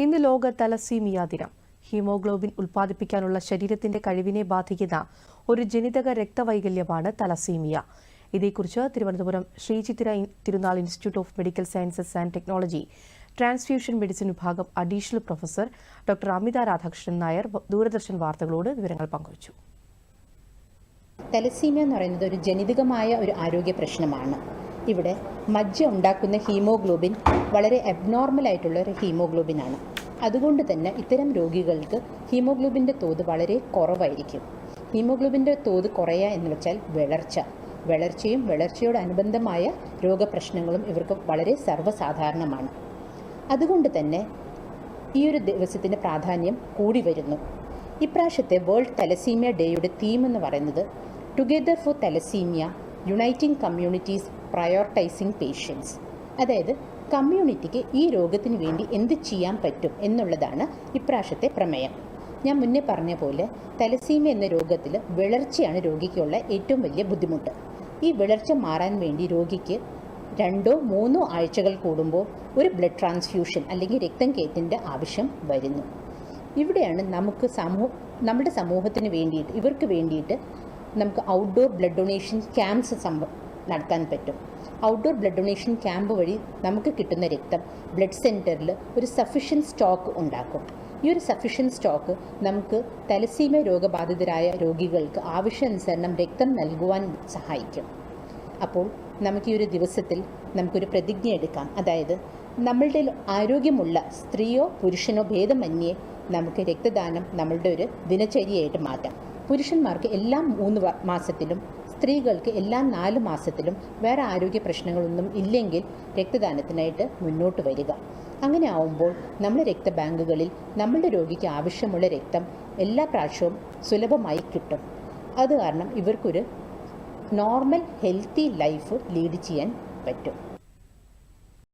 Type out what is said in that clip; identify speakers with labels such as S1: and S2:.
S1: ഇന്ന് ലോക തലസീമിയ ദിനം. ഹീമോഗ്ലോബിൻ ഉൽപ്പാദിപ്പിക്കാനുള്ള ശരീരത്തിന്റെ കഴിവിനെ ബാധിക്കുന്ന ഒരു ജനിതക രക്തവൈകല്യമാണ് തലസീമിയ. ഇതേക്കുറിച്ച് Thiruvananthapuram Shri Chithira Thirunal institute of medical sciences and technology transfusion medicine വിഭാഗം അഡീഷണൽ പ്രൊഫസർ ഡോക്ടർ അമിത രാധാകൃഷ്ണൻ നായർ ദൂരദർശൻ വാർത്തകളോട് വിവരങ്ങൾ പങ്കുവച്ചു.
S2: തലസീമിയ എന്ന് പറയുന്നത് ഒരു ജനിതകമായ ഒരു ആരോഗ്യ പ്രശ്നമാണ്. ഇവിടെ മജ്ജ ഉണ്ടാക്കുന്ന ഹീമോഗ്ലോബിൻ വളരെ അബ്നോർമൽ ആയിട്ടുള്ള ഒരു ഹീമോഗ്ലോബിനാണ്. അതുകൊണ്ട് തന്നെ ഇത്തരം രോഗികൾക്ക് ഹീമോഗ്ലോബിൻ്റെ തോത് വളരെ കുറവായിരിക്കും. ഹീമോഗ്ലോബിൻ്റെ തോത് കുറയുക എന്ന് വെച്ചാൽ വളർച്ചയും വളർച്ചയോടനുബന്ധമായ രോഗപ്രശ്നങ്ങളും ഇവർക്ക് വളരെ സർവ്വസാധാരണമാണ്. അതുകൊണ്ട് തന്നെ ഈ ഒരു ദിവസത്തിൻ്റെ പ്രാധാന്യം കൂടി വരുന്നു. ഇപ്രാവശ്യത്തെ വേൾഡ് തലസീമിയ ഡേയുടെ തീം എന്ന് പറയുന്നത് together for thalassemia uniting communities prioritising patients. അതായത് കമ്മ്യൂണിറ്റിക്ക് ഈ രോഗത്തിന് വേണ്ടി എന്ത് ചെയ്യാൻ പറ്റും എന്നുള്ളതാണ് ഇപ്രാവശ്യത്തെ പ്രമേയം. ഞാൻ മുന്നേ പറഞ്ഞ പോലെ തലസീമിയ എന്ന രോഗത്തിൽ വളർച്ചയാണ് രോഗിക്കുള്ള ഏറ്റവും വലിയ ബുദ്ധിമുട്ട്. ഈ വളർച്ച മാറാൻ വേണ്ടി രോഗിക്ക് 2-3 ആഴ്ചകൾ കൂടുമ്പോൾ ഒരു ബ്ലഡ് ട്രാൻസ്ഫ്യൂഷൻ അല്ലെങ്കിൽ രക്തം കയറ്റേണ്ട ആവശ്യം വരുന്നു. ഇവിടെയാണ് നമ്മുടെ സമൂഹത്തിന് വേണ്ടിയിട്ട് ഇവർക്ക് വേണ്ടിയിട്ട് നമുക്ക് ഔട്ട്ഡോർ ബ്ലഡ് ഡൊണേഷൻ ക്യാമ്പ്സ് നടത്താൻ പറ്റും. ഔട്ട്ഡോർ ബ്ലഡ് ഡൊണേഷൻ ക്യാമ്പ് വഴി നമുക്ക് കിട്ടുന്ന രക്തം ബ്ലഡ് സെൻറ്ററിൽ ഒരു സഫിഷ്യൻറ്റ് സ്റ്റോക്ക് ഉണ്ടാക്കും. ഈ ഒരു സഫിഷ്യൻറ്റ് സ്റ്റോക്ക് നമുക്ക് തലസീമിയ രോഗബാധിതരായ രോഗികൾക്ക് ആവശ്യാനുസരണം രക്തം നൽകുവാൻ സഹായിക്കും. അപ്പോൾ നമുക്ക് ഈ ഒരു ദിവസത്തിൽ നമുക്കൊരു പ്രതിജ്ഞ എടുക്കാം. അതായത് നമ്മളുടെ ആരോഗ്യമുള്ള സ്ത്രീയോ പുരുഷനോ ഭേദമന്യേ നമുക്ക് രക്തദാനം നമ്മളുടെ ഒരു ദിനചര്യയായിട്ട് മാറ്റാം. പുരുഷന്മാർക്ക് എല്ലാ 3 മാസത്തിലും സ്ത്രീകൾക്ക് എല്ലാ 4 മാസത്തിലും വേറെ ആരോഗ്യ പ്രശ്നങ്ങളൊന്നും ഇല്ലെങ്കിൽ രക്തദാനത്തിനായിട്ട് മുന്നോട്ട് വരിക. അങ്ങനെ ആവുമ്പോൾ നമ്മുടെ രക്തബാങ്കുകളിൽ നമ്മളുടെ രോഗിക്ക് ആവശ്യമുള്ള രക്തം എല്ലാ പ്രാവശ്യവും സുലഭമായി കിട്ടും. അത് കാരണം ഇവർക്കൊരു നോർമൽ ഹെൽത്തി ലൈഫ് ലീഡ് ചെയ്യാൻ പറ്റും.